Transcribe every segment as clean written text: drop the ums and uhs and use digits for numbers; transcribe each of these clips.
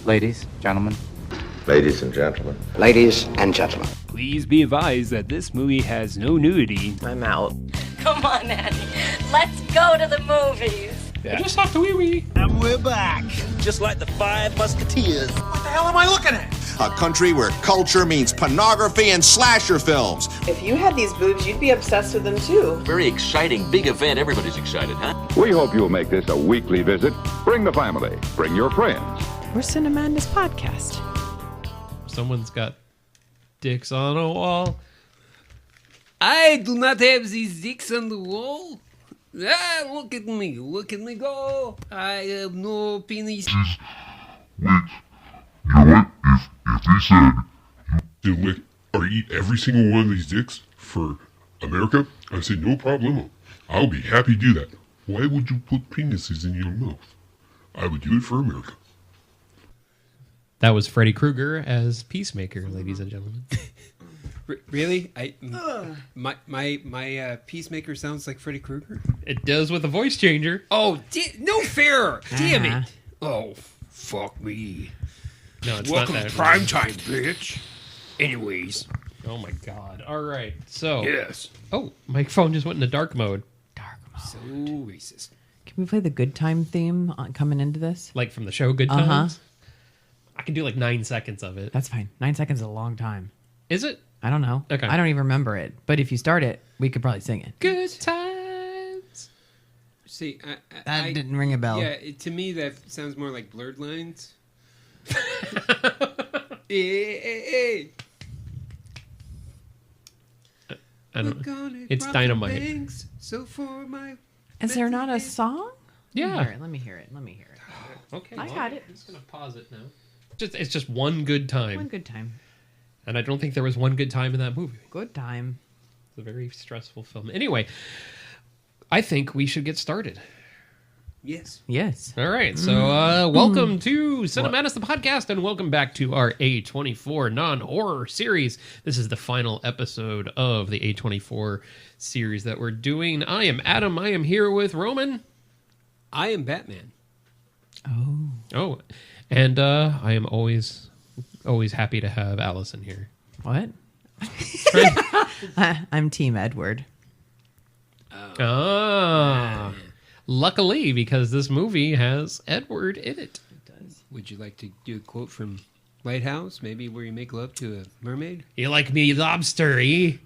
Ladies, gentlemen. Ladies and gentlemen. Ladies and gentlemen. Please be advised that this movie has no nudity. I'm out. Come on, Annie. Let's go to the movies. Yeah. I just have to wee-wee. And we're back. Just like the Five Musketeers. What the hell am I looking at? A country where culture means pornography and slasher films. If you had these boobs, you'd be obsessed with them too. Very exciting, big event. Everybody's excited, huh? We hope you'll make this a weekly visit. Bring the family. Bring your friends. We're Cinemadness podcast. Someone's got dicks on a wall. I do not have these dicks on the wall. Ah, look at me go. I have no penis. You know what? If they said you lick or eat every single one of these dicks for America, I said no problemo. I'll be happy to do that. Why would you put penises in your mouth? I would do it for America. That was Freddy Krueger as Peacemaker, ladies and gentlemen. Really? My Peacemaker sounds like Freddy Krueger? It does with a voice changer. Oh, no fair! Damn it! Oh, fuck me. No, it's Welcome not that. To prime time, bitch. Anyways. Oh my god. All right. So. Yes. Oh, my phone just went into dark mode. Dark mode. So racist. Can we play the Good Time theme coming into this? Like from the show Good Times? I can do like 9 seconds of it. That's fine. 9 seconds is a long time. Is it? I don't know. Okay. I don't even remember it. But if you start it, we could probably sing it. Good times. See, That didn't ring a bell. Yeah, to me that sounds more like Blurred Lines. Hey. I don't know. It's Dynamite. So for my Is there not a song? Yeah. Let me hear it. Okay. I got it. I'm just going to pause it now. It's just one good time. One good time. And I don't think there was one good time in that movie. Good time. It's a very stressful film. Anyway, I think we should get started. Yes. All right. So welcome to Cinemadness, the podcast, and welcome back to our A24 non-horror series. This is the final episode of the A24 series that we're doing. I am Adam. I am here with Roman. I am Batman. Oh. And I am always happy to have Alison here. What? I'm Team Edward. Luckily, because this movie has Edward in it. It does. Would you like to do a quote from Lighthouse, maybe where you make love to a mermaid? You like me lobster, eh?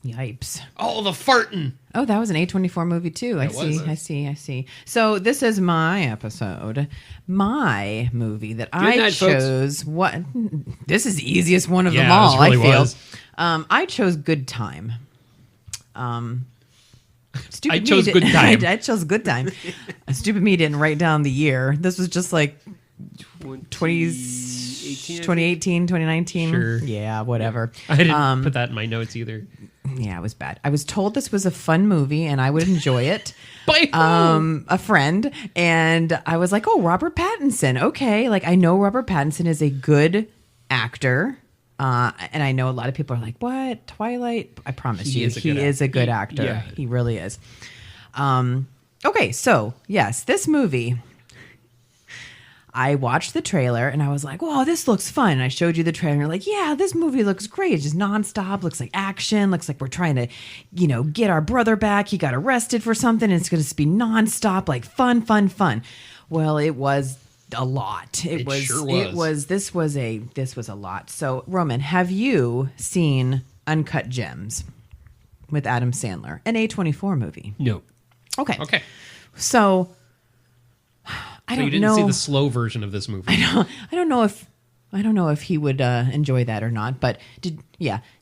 Yipes. Oh, the farting. Oh, that was an A24 movie too. I see. So this is my episode. My movie that I chose. Folks. What? This is the easiest one of them all, really I feel. Was. I chose Good Time. I chose Good Time. I chose Good Time. Stupid me didn't write down the year. This was just like 2018, 2019. Sure. Yeah, whatever. I didn't put that in my notes either. Yeah, it was bad. I was told this was a fun movie and I would enjoy it. By who? A friend. And I was like, oh, Robert Pattinson. Okay. Like, I know Robert Pattinson is a good actor. And I know a lot of people are like, what? Twilight? I promise he is a good actor. Yeah. He really is. Okay, so, yes, this movie... I watched the trailer and I was like, whoa, this looks fun. And I showed you the trailer and you're like, yeah, this movie looks great. It's just nonstop. Looks like action. Looks like we're trying to, get our brother back. He got arrested for something. And it's going to be nonstop, like fun. Well, it was a lot. It was. This was a lot. So, Roman, have you seen Uncut Gems with Adam Sandler, an A24 movie? No. Okay. So... So you didn't see the slow version of this movie. I don't know if he would enjoy that or not. But did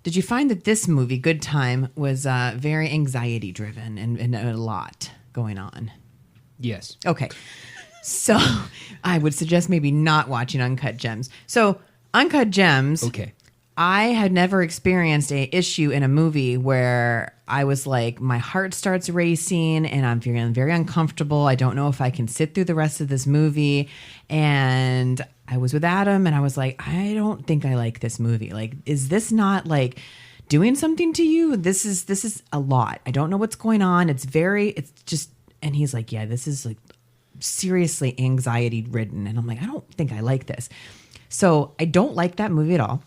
you find that this movie, Good Time, was very anxiety driven and a lot going on? Yes. Okay. So I would suggest maybe not watching Uncut Gems. So Uncut Gems. Okay. I had never experienced a issue in a movie where I was like, my heart starts racing and I'm feeling very uncomfortable. I don't know if I can sit through the rest of this movie. And I was with Adam and I was like, I don't think I like this movie. Like, is this not like doing something to you? This is a lot. I don't know what's going on. It's just, and he's like, yeah, this is like seriously anxiety ridden. And I'm like, I don't think I like this. So I don't like that movie at all.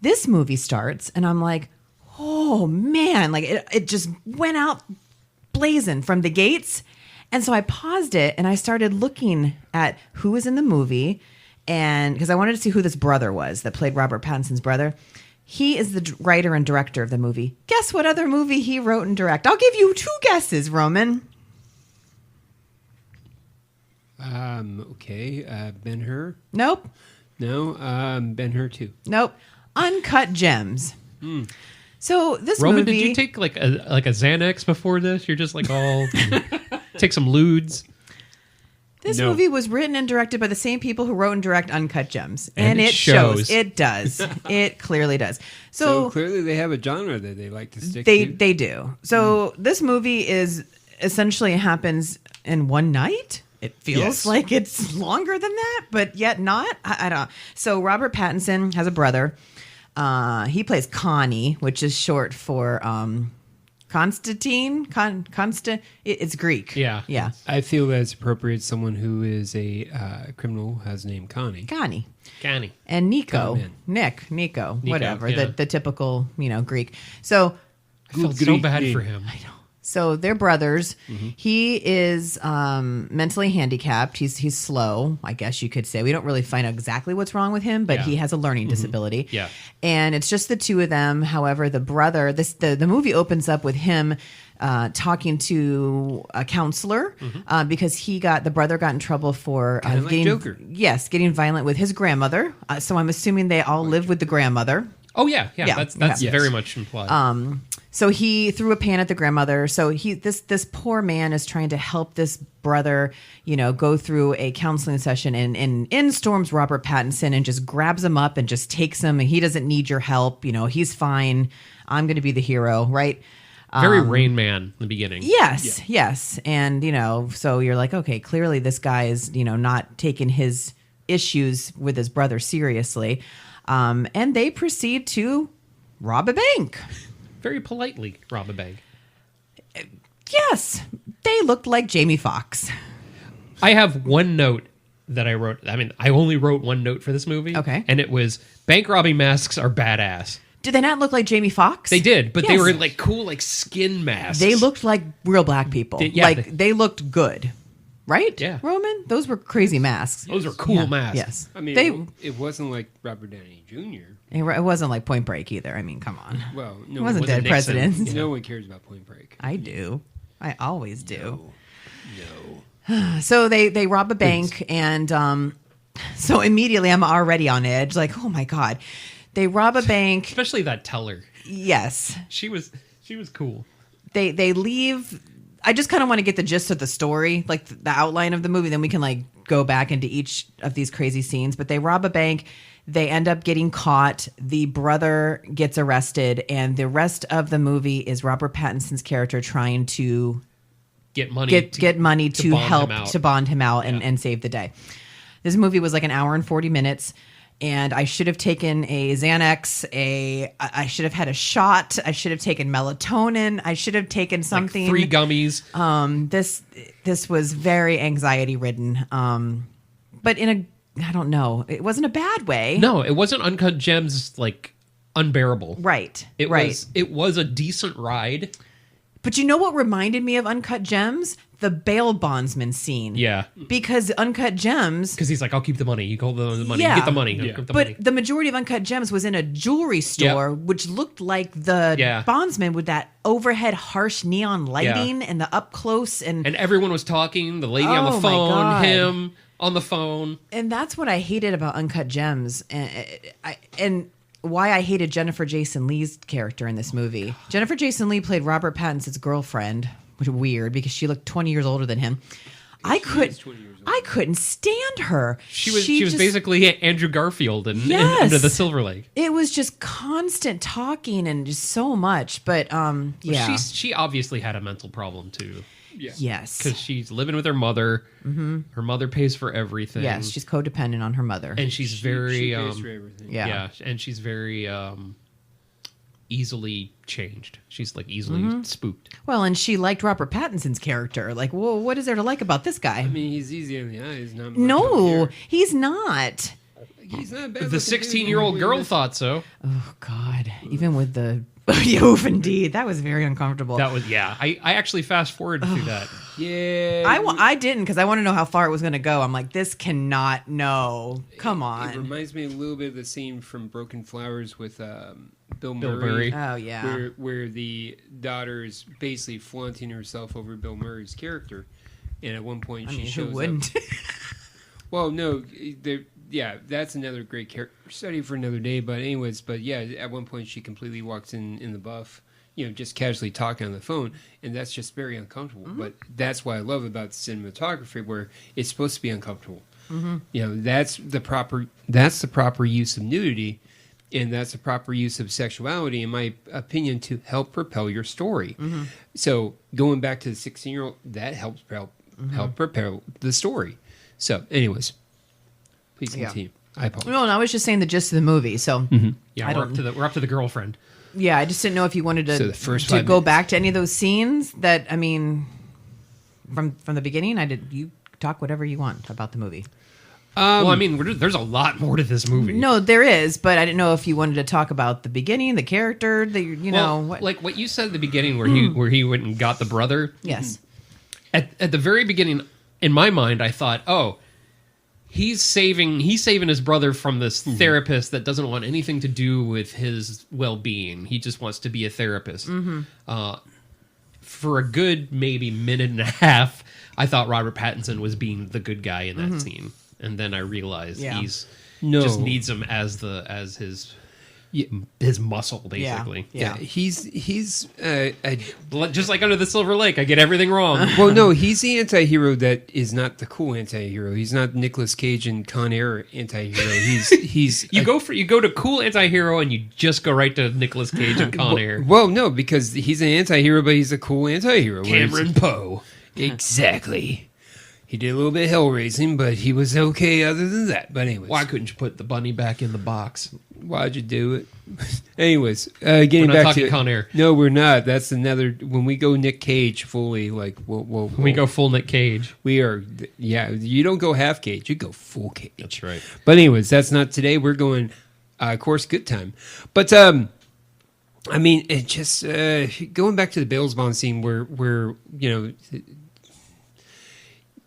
This movie starts and I'm like, oh man, like it just went out blazing from the gates. And so I paused it and I started looking at who was in the movie. And because I wanted to see who this brother was that played Robert Pattinson's brother. He is the writer and director of the movie. Guess what other movie he wrote and directed? I'll give you 2 guesses, Roman. Okay. Ben-Hur? Nope. No. Ben-Hur too. Nope. Uncut Gems. So this Roman, movie... did you take like a Xanax before this? You're just like all... take some ludes. This No. movie was written and directed by the same people who wrote and direct Uncut Gems. And it shows. shows. It does. It clearly does. So clearly they have a genre that they like to stick They to. they do. So this movie is essentially happens in one night. It feels Yes. like it's longer than that, but yet not. I don't. So Robert Pattinson has a brother. He plays Connie, which is short for Constantine. It's Greek. Yeah. Yeah. I feel that's appropriate. Someone who is a criminal has the name Connie. Connie. Canny. And Nico, Come in. Nico, Nico, whatever, yeah. the typical, Greek. So I felt Good so Greek bad name. for him. So they're brothers. He is mentally handicapped. He's slow, I guess you could say. We don't really find out exactly what's wrong with him, but Yeah. he has a learning disability. Yeah. And it's just the two of them. However, the brother, the movie opens up with him talking to a counselor because the brother got in trouble for Kinda like getting Joker. getting violent with his grandmother. So I'm assuming they all live with the grandmother. Oh yeah. Yeah. That's Yes. very much implied. So he threw a pan at the grandmother. So this poor man is trying to help this brother, go through a counseling session, and in storms Robert Pattinson and just grabs him up and just takes him. And he doesn't need your help. He's fine. I'm going to be the hero, right? Very Rain Man in the beginning. Yes. And, so you're like, okay, clearly this guy is, not taking his issues with his brother seriously. And they proceed to rob a bank. Very politely rob a bank. Yes, they looked like Jamie Foxx. I have one note that I wrote. I mean, I only wrote one note for this movie. Okay. And it was, bank robbing masks are badass. Did they not look like Jamie Foxx? They did, but they Yes. were like cool, like skin masks. They looked like real black people. They looked good. Right? Yeah. Roman? Those were crazy masks. Those are cool masks. Yes. I mean, they, it wasn't like Robert Downey Jr. it wasn't like Point Break either. I mean, come on. Well, It no, wasn't Dead Nixon. Presidents. no one cares about Point Break. I do. I always do. No. So they rob a bank, and so immediately I'm already on edge. Like, oh my God. They rob a bank. Especially that teller. Yes. She was cool. They leave. I just kind of want to get the gist of the story, like the outline of the movie. Then we can like go back into each of these crazy scenes. But they rob a bank. They end up getting caught. The brother gets arrested. And the rest of the movie is Robert Pattinson's character trying to Get money. get money to bond help him out. to bond him out and save the day. This movie was like an hour and 40 minutes. And I should have taken a Xanax, I should have had a shot. I should have taken melatonin. I should have taken something. Like 3 gummies. This was very anxiety ridden. But I don't know. It wasn't a bad way. No, it wasn't Uncut Gems like unbearable. Right. It right. was a decent ride. But you know what reminded me of Uncut Gems? The bail bondsman scene. Yeah. Because Uncut Gems. Because he's like, I'll keep the money. You hold the money. Yeah. Get the money. Get the But money. the majority of Uncut Gems was in a jewelry store, which looked like the bondsman with that overhead harsh neon lighting and the up close. And everyone was talking. The lady on Oh, the my phone. God. Him on the phone. And that's what I hated about Uncut Gems. And why I hated Jennifer Jason Leigh's character in this movie. Jennifer Jason Leigh played Robert Pattinson's girlfriend, which is weird because she looked 20 years older than him. I couldn't stand her. She was basically Andrew Garfield in Under the Silver Lake. It was just constant talking and just so much. But yeah. She obviously had a mental problem too. Yeah. Yes. Because she's living with her mother. Mm-hmm. Her mother pays for everything. Yes, she's codependent on her mother. And she's very... She pays for everything. Yeah. Yeah, and she's very... easily changed. She's like easily spooked. Well, and she liked Robert Pattinson's character. Like, well, what is there to like about this guy? I mean, he's easy on the eyes. Not much up No, here. he's not. He's not bad. The 16-year-old girl thought so. Oh God! Even with the oof, indeed, that was very uncomfortable. That was I actually fast forwarded through that. Yeah. I didn't because I want to know how far it was going to go. I'm like, this cannot. No, come It on. reminds me a little bit of the scene from Broken Flowers with Bill Bill Murray. Murray. Oh yeah. Where the daughter is basically flaunting herself over Bill Murray's character, and at one point I she mean, who shows wouldn't? up. Well, no, that's another great character study for another day. But anyways, at one point she completely walks in the buff, just casually talking on the phone, and that's just very uncomfortable. But that's what I love about cinematography, where it's supposed to be uncomfortable. That's the proper use of nudity, and that's the proper use of sexuality, in my opinion, to help propel your story. So going back to the 16-year-old, that helps help propel the story. So, anyways, please continue. I apologize. No, I was just saying the gist of the movie. So Yeah, we're up to the girlfriend. yeah, I just didn't know if you wanted to So the first to 5 go minutes. back to any of those scenes that I mean, from the beginning. You talk whatever you want about the movie. Well, I mean, there's a lot more to this movie. No, there is, but I didn't know if you wanted to talk about the beginning, the character, Well, what. like what you said at the beginning, where he went and got the brother. Yes. At the very beginning, in my mind, I thought, oh, he's saving his brother from this therapist that doesn't want anything to do with his well-being. He just wants to be a therapist. For a good maybe minute and a half, I thought Robert Pattinson was being the good guy in that scene, and then I realized he's just needs him as his muscle, basically. Yeah. He's Just like Under the Silver Lake, I get everything wrong. well, no, he's the anti-hero that is not the cool anti-hero. He's not Nicolas Cage and Con Air anti-hero. He's You go to cool anti-hero and you just go right to Nicolas Cage and Con Air. well, no, because he's an anti-hero, but he's a cool anti-hero. Cameron Poe. Exactly. He did a little bit of hell raising, but he was okay other than that. But anyways, Why couldn't you put the bunny back in the box? why'd you do it? Anyways, getting We're not back talking to Con Air. No, we're not. That's another. When we go Nick Cage fully, like We go full Nick Cage. We are. Yeah, you don't go half Cage. You go full Cage. That's right. But anyways, that's not today. We're going, of course, good time. But I mean, it just going back to the Bales Bond scene where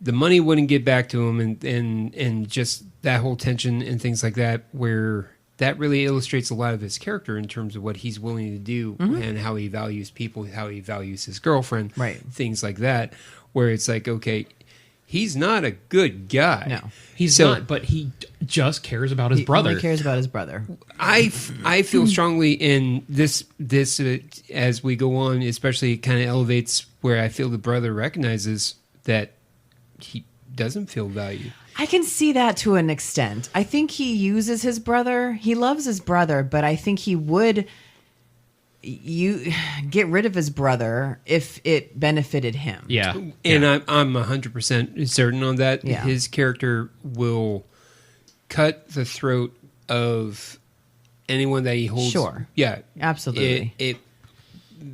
the money wouldn't get back to him, and just that whole tension and things like that, where that really illustrates a lot of his character in terms of what he's willing to do and how he values people, how he values his girlfriend, Right. things like that, where it's like, okay, he's not a good guy. No. He's not, but he just cares about his He brother. only cares about his brother. I feel strongly in this as we go on, especially it kind of elevates where I feel the brother recognizes that he doesn't feel valued. I can see that to an extent. I think he uses his brother. He loves his brother, but I think he would get rid of his brother if it benefited him. Yeah. And I'm 100% certain on that. Yeah. His character will cut the throat of anyone that he holds. Sure. Yeah. Absolutely. It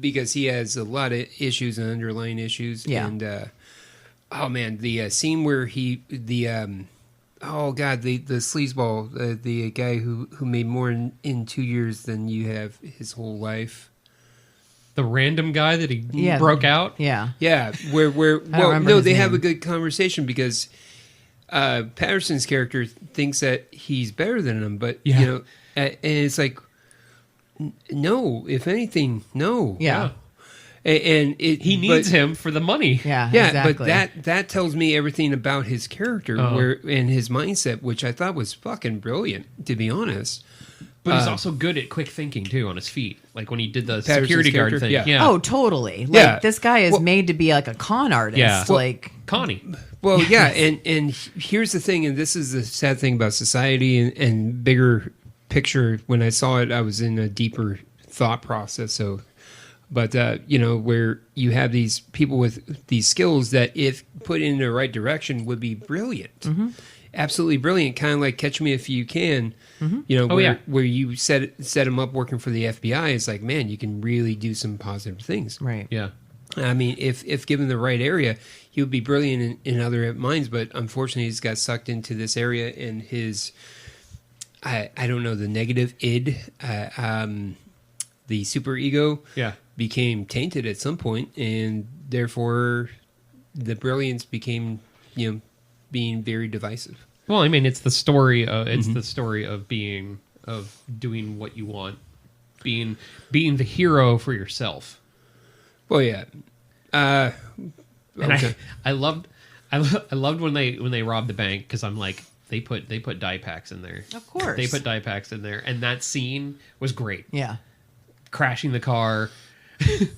because he has a lot of issues and underlying issues. Yeah. And oh man, the scene where the sleazeball, the guy who made more in 2 years than you have his whole life. The random guy that he broke out. Yeah. Yeah, where remember no, his they have name. a good conversation because Patterson's character thinks that he's better than him, but and it's like, no, if anything, no, Yeah. and He needs him for the money. Yeah. Yeah, Exactly. but that tells me everything about his character and his mindset, which I thought was fucking brilliant, to be honest. But he's also good at quick thinking, too, on his feet. Like when he did the Patterson's security guard character? thing. Yeah. Oh, totally. Like Yeah. this guy is Well- made to be like a con artist. Yeah. Like Connie. Well, yeah, and here's the thing, and this is the sad thing about society and bigger picture. When I saw it, I was in a deeper thought process. So, but where you have these people with these skills that, if put in the right direction, would be brilliant. absolutely brilliant, kind of like Catch Me If You Can. Mm-hmm. You know, where you set him up working for the FBI. It's like, man, you can really do some positive things. Right. Yeah. I mean, if given the right area, he would be brilliant in other minds. But unfortunately, he's got sucked into this area, and his, I don't know, the negative id, the super ego, became tainted at some point, and therefore, the brilliance became, being very divisive. Well, I mean, it's the story. The story of doing what you want, being the hero for yourself. Well, yeah. And Okay. I loved when they robbed the bank, because I'm like, they put dye packs in there. Of course. They put dye packs in there, and that scene was great. Yeah. Crashing the car.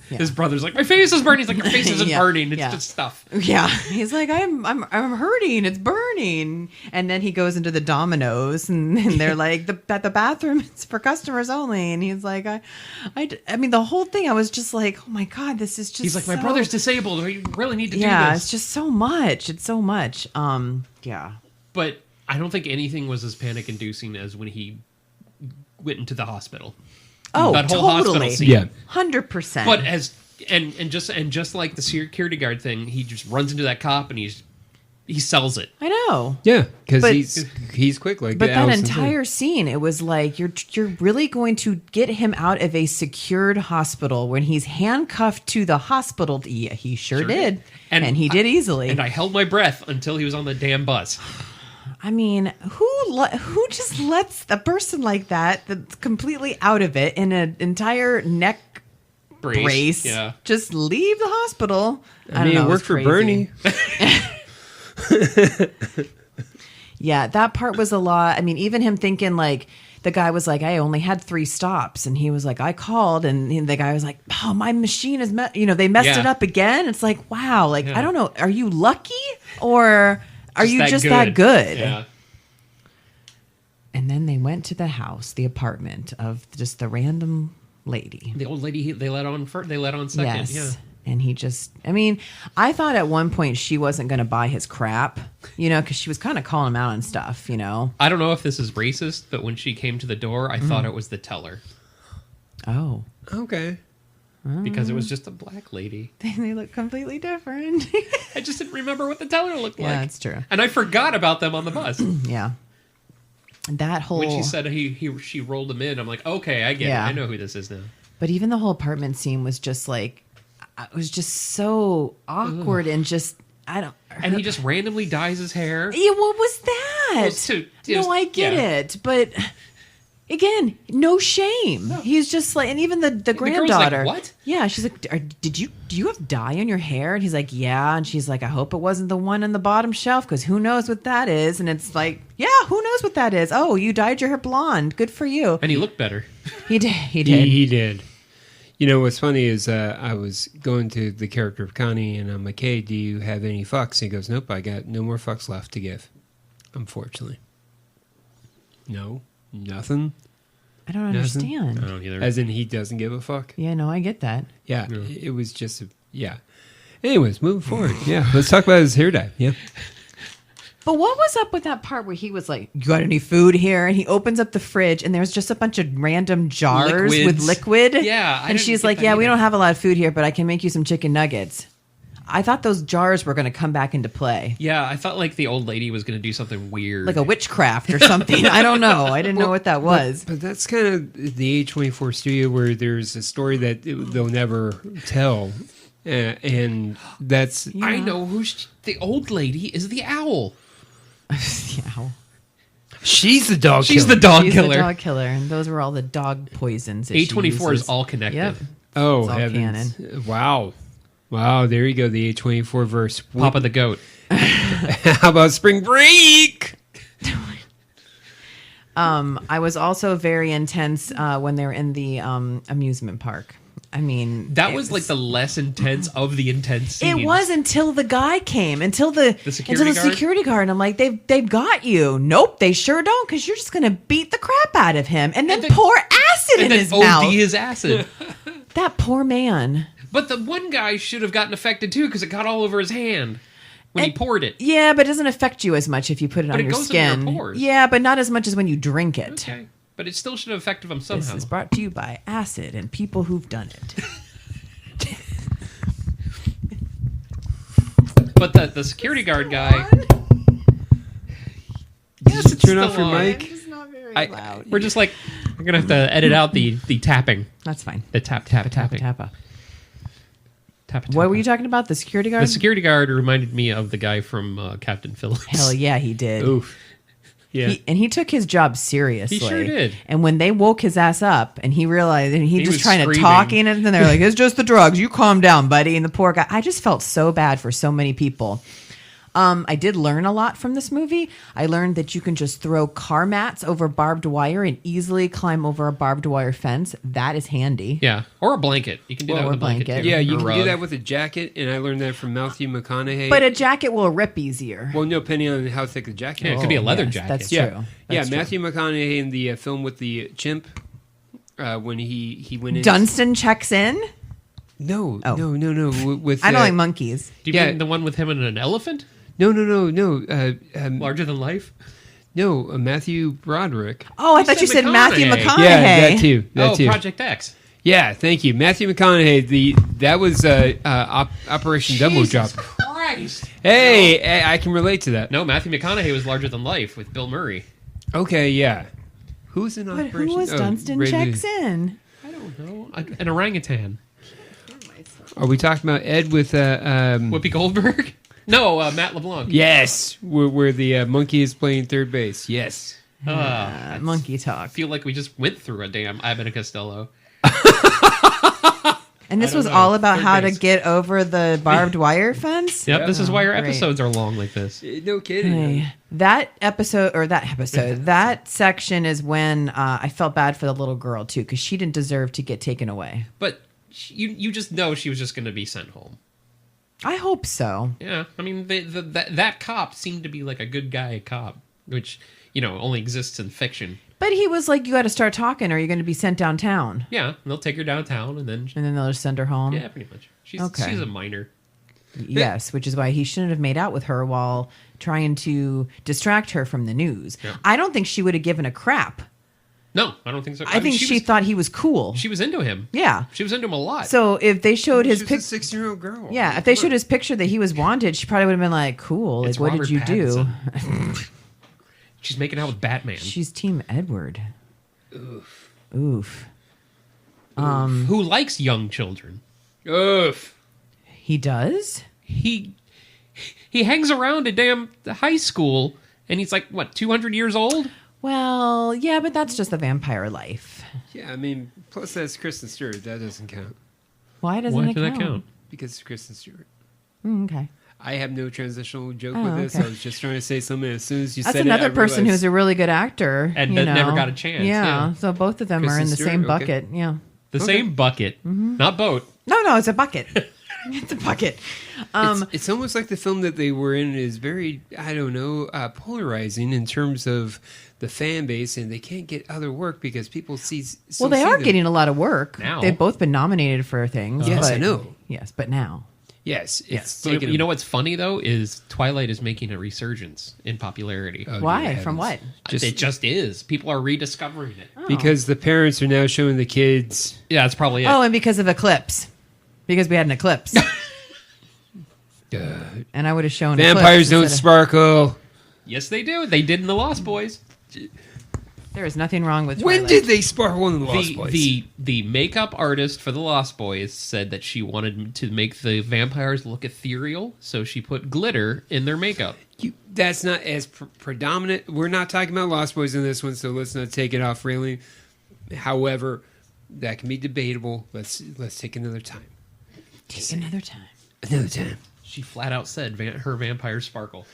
His brother's like, my face is burning. He's like, your face isn't burning. It's just stuff. Yeah. He's like, I'm hurting. It's burning. And then he goes into the Domino's, and they're like, the bathroom is for customers only. And he's like, I mean, the whole thing, I was just like, oh my God, this is just. He's like, my brother's disabled. We really need to do this. Yeah, it's just so much. It's so much. Yeah. But I don't think anything was as panic inducing as when he went into the hospital. Oh, that whole hospital totally. scene. Yeah. 100%. But just like the security guard thing, he just runs into that cop and he sells it. I know. Yeah, because But- he's quick. Like, But that Alison entire scene, it was like you're really going to get him out of a secured hospital when he's handcuffed to the hospital. Yeah, he sure did. And he did easily. And I held my breath until he was on the damn bus. I mean, who just lets a person like that that's completely out of it in an entire neck brace Yeah. just leave the hospital? I mean, don't know, it worked for Bernie. Yeah, that part was a lot. I mean, even him thinking like, the guy was like, I only had 3 stops. And he was like, I called. And the guy was like, oh, my machine is, they messed it up again. It's like, wow. Like, I don't know. Are you lucky or are you just that good? Yeah. And then they went to the house, the apartment of just the random lady. The old lady they let on second. Yes. Yeah. And he just, I mean, I thought at one point she wasn't going to buy his crap, because she was kind of calling him out on stuff, I don't know if this is racist, but when she came to the door, I thought it was the teller. Oh. Okay. Because it was just a black lady. They look completely different. I just didn't remember what the teller looked like. Yeah, that's true. And I forgot about them on the bus. Yeah. That whole... When she said she rolled him in, I'm like, okay, I get it. I know who this is now. But even the whole apartment scene was just like, it was just so awkward and just, I don't... And he just randomly dyes his hair. Yeah, what was that? No, I get it. But again, no shame. No. He's just like, and even the granddaughter. The girl's like, what? Yeah, she's like, do you have dye in your hair? And he's like, yeah. And she's like, I hope it wasn't the one on the bottom shelf, because who knows what that is? And it's like, yeah, who knows what that is? Oh, you dyed your hair blonde. Good for you. And he looked better. He did. He did. He did. What's funny is I was going to the character of Connie, and I'm like, hey, do you have any fucks? And he goes, nope, I got no more fucks left to give, unfortunately. No, nothing. I don't understand. I don't either. As in, he doesn't give a fuck. Yeah, no, I get that. Yeah, it was just, Anyways, moving forward. Yeah, let's talk about his hair dye. Yeah. But what was up with that part where he was like, you got any food here? And he opens up the fridge and there's just a bunch of random jars with liquid. Yeah. And she's like, yeah, we don't have a lot of food here, but I can make you some chicken nuggets. I thought those jars were going to come back into play. Yeah, I thought like the old lady was going to do something weird. Like a witchcraft or something. I don't know. I didn't know what that was. But that's kind of the A24 studio where there's a story that they'll never tell. And that's... Yeah. I know the old lady is the owl. Yeah. She's the dog killer. She's the dog She's killer. the dog killer. And those were all the dog poisons that A24 is all connected. Yep. Oh, It's all heavens. canon. Wow, there you go, the A24 verse. Papa the Goat. How about Spring Break? I was also very intense when they were in the amusement park. I mean, that was like the less intense of the intense scenes. It was until the guy came, until the security guard. And I'm like, they've got you. Nope, they sure don't, because you're just gonna beat the crap out of him and then pour acid in his mouth. OD his acid. That poor man. But the one guy should have gotten affected too, because it got all over his hand. when he poured it. Yeah, but it doesn't affect you as much if you put it But on it your goes skin. in your pores. Yeah, but not as much as when you drink it. Okay. But it still should have affected him This somehow. is brought to you by acid and people who've done it. But the security guard guy... Yes, turn off still your on. mic. It's not very I- loud. We're just like... We're going to have to edit out the tapping. That's fine. The tapping. Tappa. Tap. What were you talking about? The security guard? The security guard reminded me of the guy from Captain Phillips. Hell yeah, he did. Oof. Yeah. He took his job seriously. He sure did. And when they woke his ass up and he realized, and he He just was trying screaming. to talking, and then they're like, it's just the drugs. You calm down, buddy. And the poor guy, I just felt so bad for so many people. I did learn a lot from this movie. I learned that you can just throw car mats over barbed wire and easily climb over a barbed wire fence. That is handy. Yeah. Or a blanket. You can do that Or with a a blanket. blanket. too. Yeah, you Or can a do rug. that with a jacket, and I learned that from Matthew McConaughey. But a jacket will rip easier. well, no, depending on how thick the jacket Yeah, it is. could be a leather yes, jacket. That's Yeah, true. yeah. That's true. Matthew McConaughey in the film with the chimp, when he went in. Dunstan checks in. No, Oh. no. With I don't like monkeys. Do you Yeah. mean the one with him and an elephant? no. Larger than life? No, Matthew Broderick. Oh, I You thought you said said Matthew McConaughey. McConaughey. Yeah, that too. That Oh, too. Project X. Yeah, thank you, Matthew McConaughey. That was Operation Dumbo Drop. Christ. Hey, I can relate to that. No, Matthew McConaughey was Larger Than Life with Bill Murray. Okay, yeah. Who's in But Operation? who was Dunstan Ray checks Liotta. in? I don't know. An orangutan. Are we talking about Ed with Whoopi Goldberg? No, Matt LeBlanc. Yes, where the monkey is playing third base. Yes. Monkey I talk. feel like we just went through a damn Abbott and Costello. And this I don't was know. all about Third how base. to get over the barbed wire fence. Yep, this is why our Great. episodes are long like this. No kidding. Hey, that section is when I felt bad for the little girl too, because she didn't deserve to get taken away. But you just know she was just going to be sent home. I hope so. Yeah, I mean, that cop seemed to be like a good guy cop, which, only exists in fiction. But he was like, you got to start talking or you're going to be sent downtown. Yeah, they'll take her downtown and then... And then they'll just send her home. Yeah, pretty much. She's a minor. Yes, which is why he shouldn't have made out with her while trying to distract her from the news. Yeah. I don't think she would have given a crap. No, I don't think so. I think she thought he was cool. She was into him. Yeah. She was into him a lot. So if they showed his She's picture, a 16-year-old girl. yeah, if they showed his picture that he was wanted, she probably would have been like, "Cool, It's like what Robert did you do?" She's making out with Batman. She's Team Edward. Oof. Who likes young children. Oof. He does. He hangs around a damn high school, and he's like, what, 200 years old? Well, yeah, but that's just the vampire life. Yeah, I mean, plus that's Kristen Stewart. That doesn't count Why doesn't Why it did count? that count? because it's Kristen Stewart. Okay. I have no transitional joke Oh, with this. okay. I was just trying to say something. As soon as you That's said another it, I person realized- who's a really good actor. And you that know. never got a chance, yeah. So both of them are Kristen in the Stewart, same okay. bucket. Yeah. The same bucket. Not boat. No, it's a bucket. It's a bucket. It's almost like the film that they were in is very, I don't know, polarizing in terms of the fan base, and they can't get other work because people see. Well, they are getting a lot of work. Now. They've both been nominated for things. Yes, but, I know. Yes, but now. Yes, it's So taken. you know what's funny, though, is Twilight is making a resurgence in popularity. Oh, Why? dear From what? heavens. It just is. People are rediscovering it. Because the parents are now showing the kids. Yeah, that's probably it. Oh, and because of eclipse. Because we had an eclipse. And I would have shown Vampires eclipse don't instead of- sparkle. Yes, they do. They did in The Lost Boys. There is nothing wrong with When Twilight. did they sparkle in the Lost Boys? The makeup artist for The Lost Boys said that she wanted to make the vampires look ethereal, so she put glitter in their makeup. That's not as predominant. We're not talking about Lost Boys in this one, so let's not take it off railing. However, that can be debatable. Let's take another time. Take another time. Another time. She flat out said her vampires sparkle.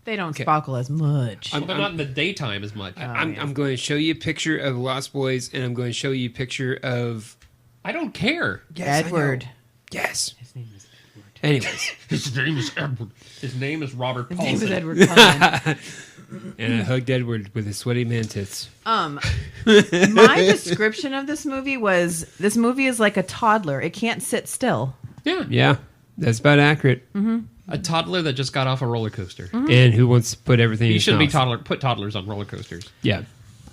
They don't sparkle as much. Well, they're not in the daytime as much. I'm going to show you a picture of Lost Boys, and I'm going to show you a picture of... I don't care. Yes, I know. Edward. Yes. His name is Edward. Anyways. His name is Edward. His name is Robert His Paulson. name is Edward Cullen. And I hugged Edward with his sweaty man tits. My description of this movie was, this movie is like a toddler. It can't sit still. Yeah. Yeah, that's about accurate. A toddler that just got off a roller coaster. And who wants to put everything in You his shouldn't be mouth? put toddlers on roller coasters. Yeah.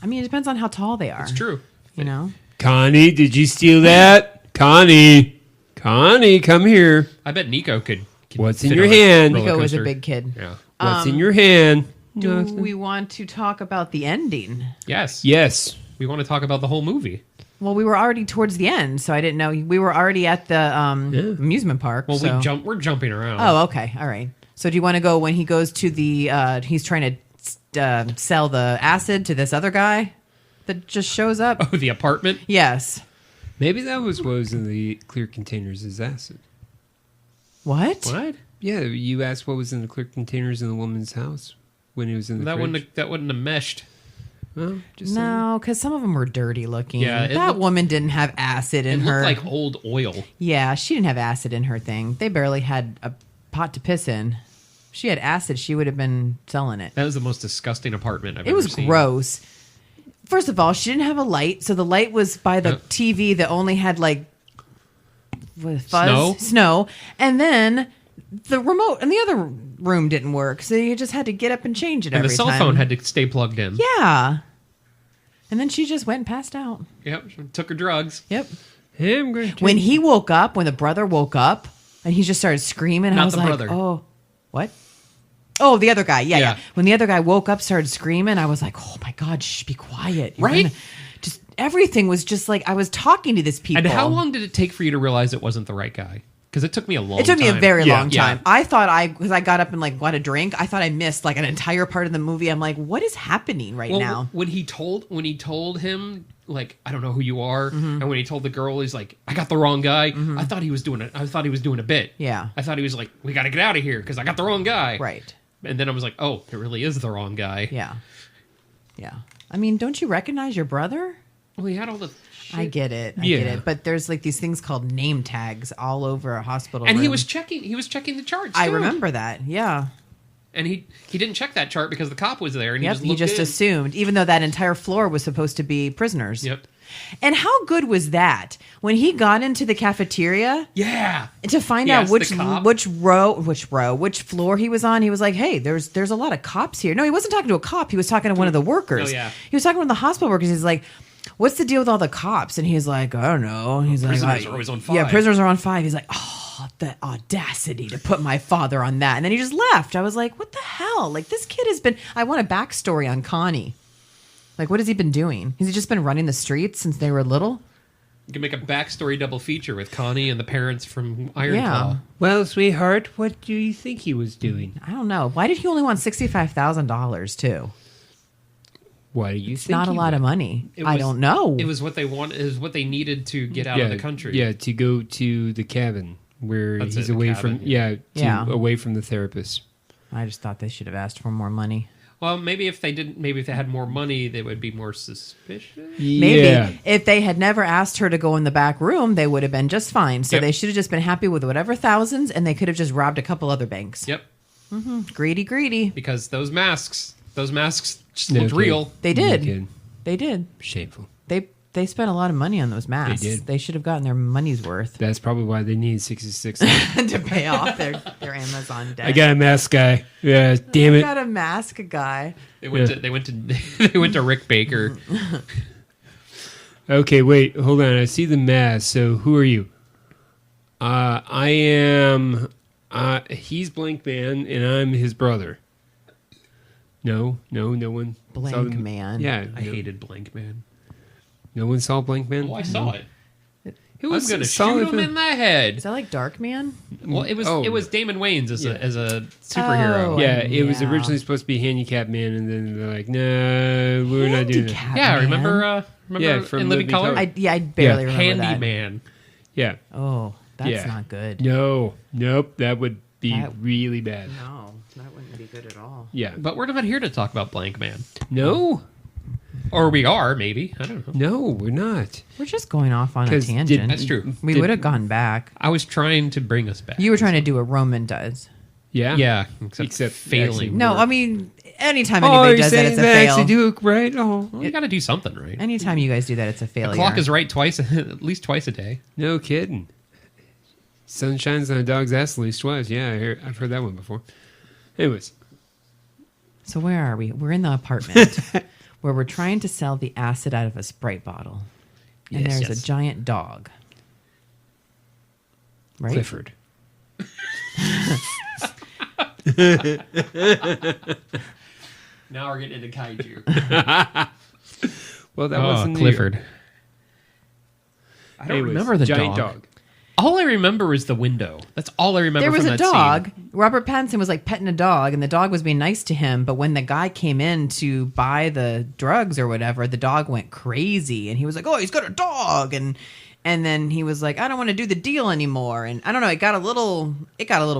I mean, it depends on how tall they are. It's true. You know? Connie, did you steal that? Connie, come here. I bet Nico could What's in fit your on a hand? roller Nico was a coaster. big kid. Yeah. What's in your hand? Do Nothing. we want to talk about the ending? Yes. Yes. We want to talk about the whole movie. Well, we were already towards the end, so I didn't know. We were already at the amusement park. Well, so. we're jumping around. Oh, okay. All right. So do you want to go when he goes to the, he's trying to sell the acid to this other guy that just shows up? Oh, the apartment? Yes. Maybe that was what was in the clear containers as acid. What? What? Yeah, you asked what was in the clear containers in the woman's house when it was in the fridge. That wouldn't have meshed. Well, just No, because some of them were dirty looking. Yeah, it that looked- woman didn't have acid in It her. looked like old oil. Yeah, she didn't have acid in her thing. They barely had a pot to piss in. If she had acid, she would have been selling it. That was the most disgusting apartment I've It ever was seen. gross. First of all, she didn't have a light, so the light was by the TV that only had like snow, and then the remote in the other room didn't work, so you just had to get up and change it And every the cell time. phone had to stay plugged in. Yeah, and then she just went and passed out. Yep. Took her drugs. Yep. Hey, I'm going to When he woke up, when the brother woke up, and he just started screaming, I Not was the like, brother. "Oh, what?" Oh, the other guy. Yeah, Yeah. yeah. When the other guy woke up, started screaming, I was like, "Oh my God, shh, be quiet." You're Right? just everything was just like I was talking to this people. And how long did it take for you to realize it wasn't the right guy? Because it took me a long time. It took me a very long Yeah. time. I thought because I got up and like got a drink, I thought I missed like an entire part of the movie. I'm like, what is happening right Well, now? when he told him, like, I don't know who you are, Mm-hmm. and when he told the girl, he's like, I got the wrong guy. I thought he was doing it. I thought he was doing a bit. Yeah. I thought he was like, we got to get out of here because I got the wrong guy. Right. And then I was like, oh, it really is the wrong guy. Yeah. Yeah. I mean, don't you recognize your brother? Well, he had all the. I get it. I Yeah. get it. But there's like these things called name tags all over a hospital And he room. was checking. He was checking the charts. I too. remember that. Yeah. And he didn't check that chart because the cop was there, and Yep. he He just just looked in. assumed, even though that entire floor was supposed to be prisoners. Yep. And how good was that when he got into the cafeteria? Yeah. To find Yes, out the cop. which floor he was on, he was like, "Hey, there's a lot of cops here." No, he wasn't talking to a cop. He was talking to one of the workers. Oh, yeah. He was talking to one of the hospital workers. He's like, "What's the deal with all the cops?" And he's like, "I don't know." And he's Prisoners like, are always on Yeah, 5. prisoners are on 5. He's like, "Oh, the audacity to put my father on that." And then he just left. I was like, "What the hell? Like this kid has been." I want a backstory on Connie. Like, what has he been doing? Has he just been running the streets since they were little? You can make a backstory double feature with Connie and the parents from Iron Yeah. Claw. Well, sweetheart, what do you think he was doing? I don't know. Why did he only want $65,000 too? Why do you It's think not a he lot would? of money. It I was- don't know. It was what they wanted. It was what they needed to get out of the country. Yeah, to go to the cabin where That's he's it, the away cabin. from Yeah. away from the therapist. I just thought they should have asked for more money. Well, maybe if they didn't, maybe if they had more money, they would be more suspicious. Maybe Yeah. if they had never asked her to go in the back room, they would have been just fine. So Yep. they should have just been happy with whatever thousands, and they could have just robbed a couple other banks. Yep, Greedy. because those masks just No looked kidding. real. They No did. kidding. They did. Shameful. They spent a lot of money on those masks. did. They should have gotten their money's worth That's probably why they need 66. to pay off their Amazon debt. I got a mask guy. Yeah, damn I it. got a mask guy. They went Yeah. to they went to Rick Baker. Okay, wait, hold on. I see the mask. So who are you? I am. He's Blank Man, and I'm his brother. No one. saw Blank the- Man. Yeah, I hated Blank Man. No one saw Blank Man. Oh, I saw it. It I was was gonna solid shoot him in the head. Is that like Dark Man? Well, it was Damon Wayans as Yeah. a superhero. Oh. Yeah, it was Yeah. originally supposed to be Handicap Man, and then they're like, "No, we're not doing that." Handicap Yeah, Man. remember Yeah, from in Living Living Color? Color. I barely remember that. Handyman. Yeah, Oh, that's Yeah. not good. nope, that would be That- really bad. No, that wouldn't be good at all. Yeah, But we're not here to talk about Blank Man. no, Or we are, maybe. I don't know. no, we're not. We're just going off on a 'Cause tangent. That's true. We would have gone back. I was trying to bring us back. You were trying to do what Roman does. Yeah, Yeah, except Except failing. actually- No, I mean, anytime Oh, anybody you're does that, saying it's a they fail. actually do it right? Oh, Well, you got to do something, right? Anytime you guys do that, it's a failure. The clock is right twice, at least twice a day. no kidding. Sun shines on a dog's ass at least twice. Yeah, I've heard that one before. Anyways. So where are we? We're in the apartment where we're trying to sell the acid out of a Sprite bottle. And Yes, there's yes. a giant dog. Right? Clifford. Now we're getting into kaiju. Well, that wasn't Clifford. I don't Anyways, remember the giant dog. All I remember is the window. That's all I remember There was from a that dog. scene. Robert Pattinson was like petting a dog, and the dog was being nice to him. But when the guy came in to buy the drugs or whatever, the dog went crazy, and he was like, "Oh, he's got a dog!" And then he was like, "I don't want to do the deal anymore." And I don't know. It got a little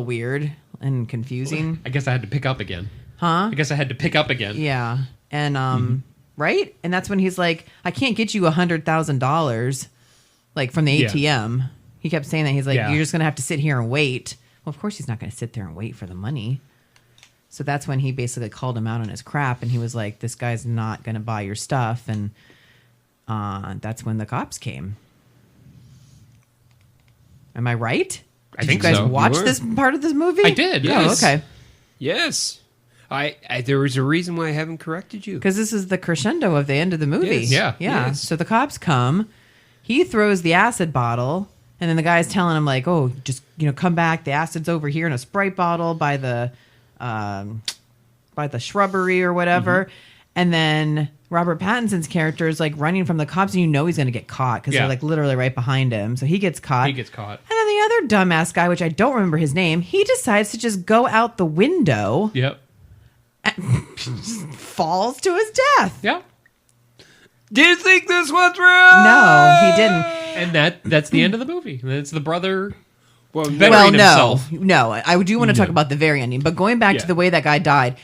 weird and confusing. I guess I had to pick up again. Huh? I guess I had to pick up again. Yeah. And right? And that's when he's like, "I can't get you $100,000 like from the Yeah. ATM." He kept saying that. He's like, Yeah. "You're just going to have to sit here and wait." Well, of course he's not going to sit there and wait for the money. So that's when he basically called him out on his crap, and he was like, "This guy's not going to buy your stuff." And that's when the cops came. Am I right? I Did think you guys so. watch You were. this part of this movie? I did, Oh, yes. okay. Yes. I there was a reason why I haven't corrected you. Because this is the crescendo of the end of the movie. Yes. Yeah. Yeah. Yes. So the cops come. He throws the acid bottle, and then the guy's telling him like, "Oh, just come back. The acid's over here in a Sprite bottle by the shrubbery or whatever." And then Robert Pattinson's character is like running from the cops, and he's going to get caught because Yeah. they're like literally right behind him. So he gets caught. He gets caught. And then the other dumbass guy, which I don't remember his name, he decides to just go out the window, Yep. falls to his death. Yep. Do you think this was real? No, he didn't. And that's the end of the movie. It's the brother Well, bettering Well, himself. no. I do want to talk about the very ending, but going back Yeah. to the way that guy died,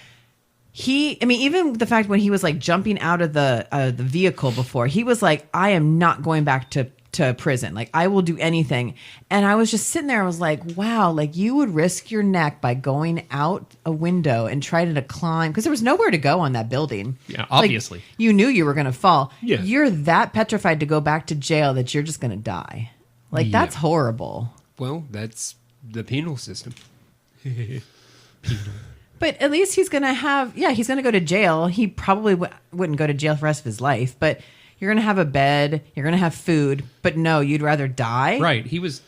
even the fact when he was like jumping out of the vehicle before, he was like, "I am not going back to prison. Like, I will do anything." And I was just sitting there. I was like, "Wow, like you would risk your neck by going out a window and trying to climb because there was nowhere to go on that building. Yeah, Like, obviously. you knew you were going to fall. Yeah. You're that petrified to go back to jail that you're just going to die. Like that's horrible." Well, that's the penal system. But at least he's going to have, he's going to go to jail. He probably wouldn't go to jail for the rest of his life, but you're going to have a bed, you're going to have food, but no, you'd rather die? Right. He was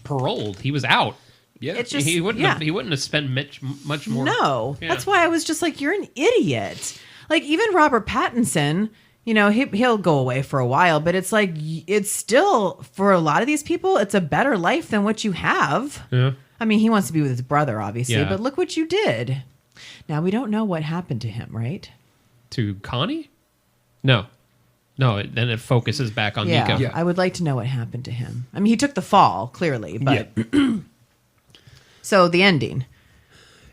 paroled. He was out. Yeah. It's just, he wouldn't have spent much more. No. Yeah. That's why I was just like, you're an idiot. Like, even Robert Pattinson, he'll go away for a while, but it's like, it's still, for a lot of these people, it's a better life than what you have. Yeah. I mean, he wants to be with his brother, obviously, Yeah. but look what you did. Now, we don't know what happened to him, right? To Connie? No. Then it focuses back on Yeah, Nico. Yeah. I would like to know what happened to him. I mean, he took the fall, clearly, but... So, the ending.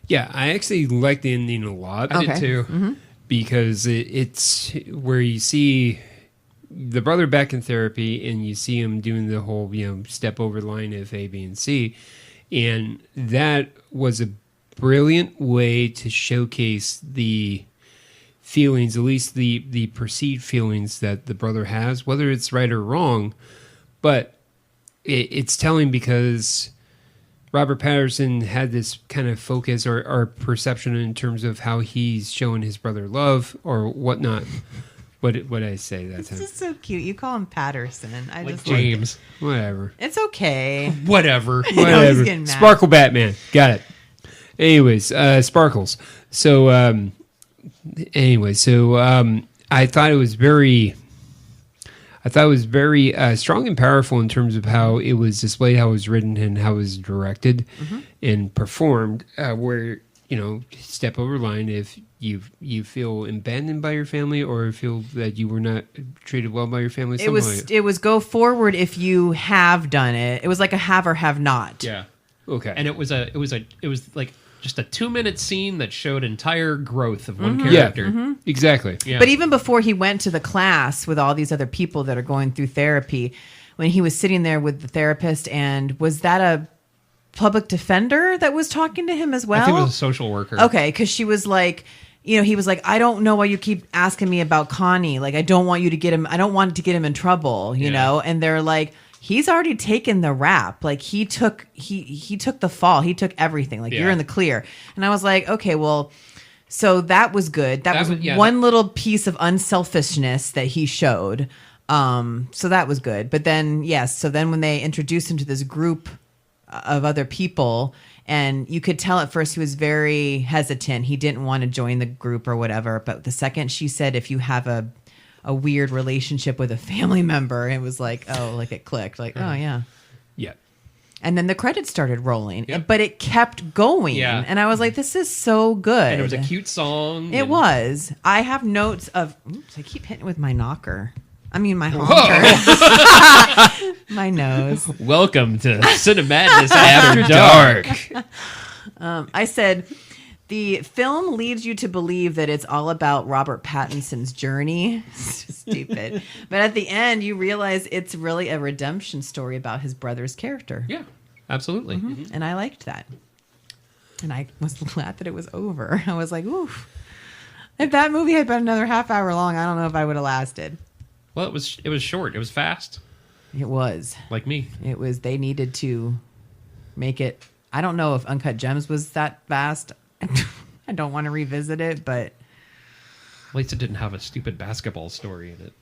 Yeah, I actually like the ending a lot. I did Okay. too. Because it's where you see the brother back in therapy and you see him doing the whole, step over the line of A, B, and C. And that was a brilliant way to showcase the feelings, at least the perceived feelings that the brother has, whether it's right or wrong. But it's telling because Robert Pattinson had this kind of focus or perception in terms of how he's showing his brother love or whatnot. What did I say that This time? is so cute. You call him Patterson. I Like just James. Whatever. It's okay. Whatever. Whatever. getting mad. Sparkle Batman. Got it. Anyways, Sparkles. So, I thought it was very strong and powerful in terms of how it was displayed, how it was written, and how it was directed and performed. Where step over line if you feel abandoned by your family or feel that you were not treated well by your family. It was go forward if you have done it. It was like a have or have not. Yeah. Okay. And it was like just a 2-minute scene that showed entire growth of one Yeah. character. Exactly. Yeah. But even before he went to the class with all these other people that are going through therapy, when he was sitting there with the therapist, and was that a public defender that was talking to him as well? I think it was a social worker. Okay, because she was like, he was like, "I don't know why you keep asking me about Connie. Like, I don't want it to get him in trouble, you Yeah. know?" And they're like, he's already taken the rap. Like he took the fall. He took everything. Like you're in the clear. And I was like, okay, well, so that was good. That was one little piece of unselfishness that he showed. So that was good. But then, so then when they introduced him to this group of other people, and you could tell at first he was very hesitant. He didn't want to join the group or whatever. But the second she said, if you have a weird relationship with a family member, it was like, oh, like it clicked. Like, oh, yeah. Yeah. And then the credits started rolling, but it kept going. Yeah. And I was like, this is so good. And it was a cute song. It was. I have notes of, oops, I keep hitting with my knocker. I mean, my honker. My nose. Welcome to Cinemadness After Dark. I said, the film leads you to believe that it's all about Robert Pattinson's journey. It's just stupid. But at the end, you realize it's really a redemption story about his brother's character. Yeah, absolutely. Mm-hmm. And I liked that. And I was glad that it was over. I was like, oof. If that movie had been another half hour long, I don't know if I would have lasted. Well, it was short. It was fast. It was. Like me. It was. They needed to make it. I don't know if Uncut Gems was that fast. I don't want to revisit it, but at least it didn't have a stupid basketball story in it.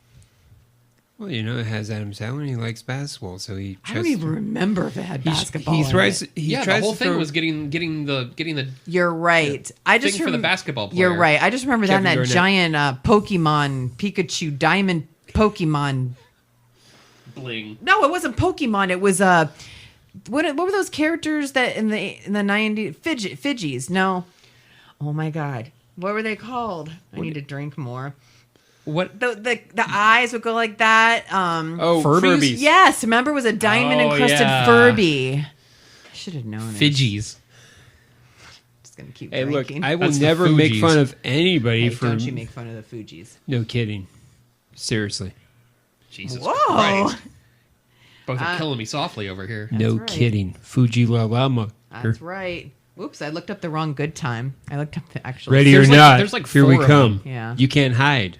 Well, you know, it has Adam Sandler. He likes basketball, so he. I don't even remember if it had basketball. He tries. The whole thing was getting the. You're right. I just for the basketball player. You're right. I just remember Kevin that Garnett. giant Pokemon Pikachu Diamond Pokemon bling. No, it wasn't Pokemon. It was what were those characters that in the 90s? Fidgies. No. Oh my God. What were they called? I need to drink more. What the eyes would go like that. Furbies. Yes, remember it was a diamond encrusted Furby. I should have known it. Fidgies. Just gonna keep Hey, drinking. look, I will never make fun of anybody for. Don't you make fun of the Fugees? No kidding. Seriously. Jesus Whoa. Christ. Both are killing me softly over here. No right. kidding. Fuji la lama. That's right. Whoops, I looked up the wrong good time. I looked up the actual. Ready There's or like- not, there's like here four we of come. them. Yeah. You can't hide.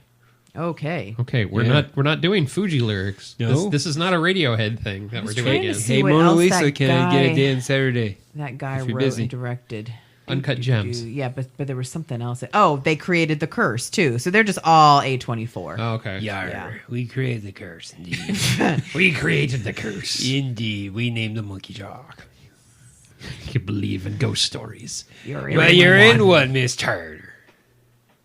Okay. Okay, we're not doing Fuji lyrics. No. This is not a Radiohead thing that we're doing trying to again. see Hey, what Mona else Lisa, that can I get guy- a day on Saturday? That guy If you're wrote busy. and directed. Uncut Gems. Yeah, but there was something else. Oh, they created The Curse too. So they're just all A24. Oh, okay. Yar, Yeah. we created the curse, indeed. We created the curse. Indeed, we named the monkey dog. You believe in ghost stories. You're in one, Miss Tartar.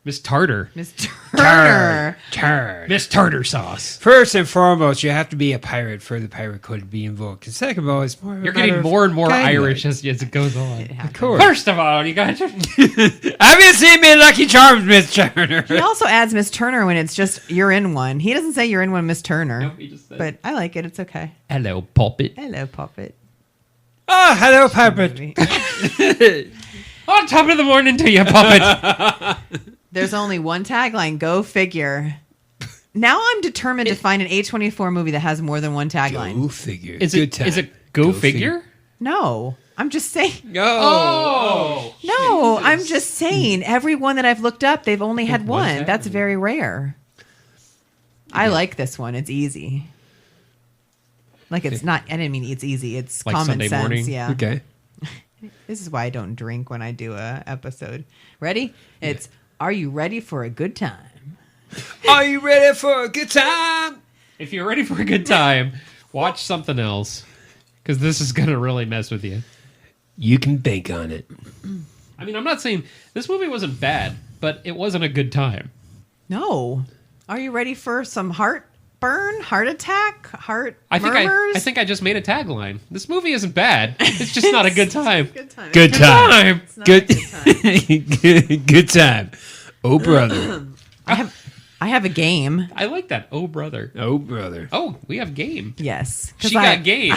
Miss Tartar. Miss Turner. Tartar. Miss Tartar sauce. First and foremost, you have to be a pirate for the pirate code to be invoked. And second of all, it's more. You're getting more and more Irish as it goes on. Of course. First of all, you guys. Have you seen me Lucky Charms, Miss Turner? He also adds Miss Turner when it's just you're in one. He doesn't say you're in one, Miss Turner. Nope, he just said- But I like it. It's okay. Hello, puppet. Hello, puppet. Oh, hello, puppet. On top of the morning to you, puppet. There's only one tagline. Go figure. Now I'm determined to find an A24 movie that has more than one tagline. Go figure. Is Good it? time. Is it go figure? No, I'm just saying. Oh. No, I'm just saying. Every one that I've looked up, they've only had one one. That's tagline. very rare. I like this one. It's easy. Like it's not. I didn't mean it's easy. It's Like common Sunday sense. morning? Yeah. Okay. This is why I don't drink when I do a episode. Ready? It's Are you ready for a good time? Are you ready for a good time? If you're ready for a good time, watch something else, because this is gonna really mess with you. You can bank on it. I mean, I'm not saying this movie wasn't bad, but it wasn't a good time. No. Are you ready for some heartburn, heart attack, heart I think murmurs? I think I just made a tagline. This movie isn't bad. It's just not a good time. Good time. Good time. It's not Good a good time. good time. Oh, brother. I have a game. I like that. Oh, brother. Oh, brother. Oh, we have game. Yes. 'Cause She got game.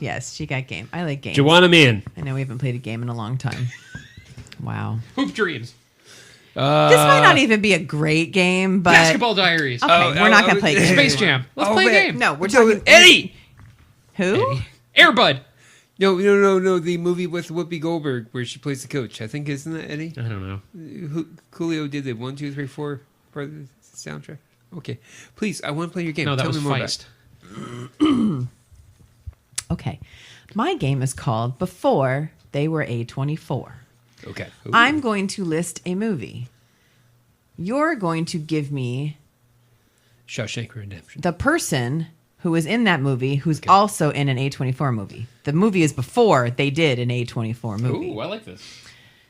Yes, she got game. I like games. Joanna Man. I know we haven't played a game in a long time. Wow. Hoop Dreams. This might not even be a great game, but Basketball Diaries. Okay, we're not going to play a game. Space Jam. Let's play a game. No, we're talking Eddie. Who? Air Bud. No. The movie with Whoopi Goldberg where she plays the coach. I think isn't that Eddie? I don't know. Coolio did the 1, 2, 3, 4 part of the soundtrack. Okay, please. I want to play your game. No, that Tell was me more Feist. Okay. My game is called Before They Were A24. Okay. Ooh. I'm going to list a movie. You're going to give me Shawshank Redemption. the person who is in that movie who's also in an A24 movie. The movie is before they did an A24 movie. Ooh, I like this.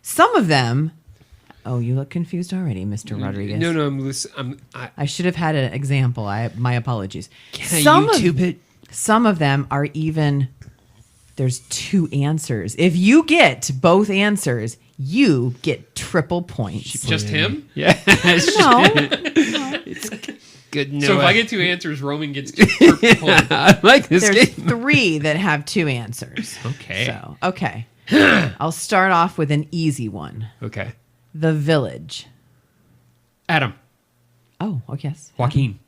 Some of them... Oh, you look confused already, Mr. Rodriguez. No, I'm listening. I should have had an example. My apologies. Can I YouTube it? Some of them are even... There's 2 answers. If you get both answers, you get triple points. Just him? Yeah. No. It's good. No, So if I get 2 answers, Roman gets 2 points. I like this There's game. 3 that have 2 answers. Okay. So, okay. I'll start off with an easy one. Okay. The Village. Adam. Oh, yes. Joaquin.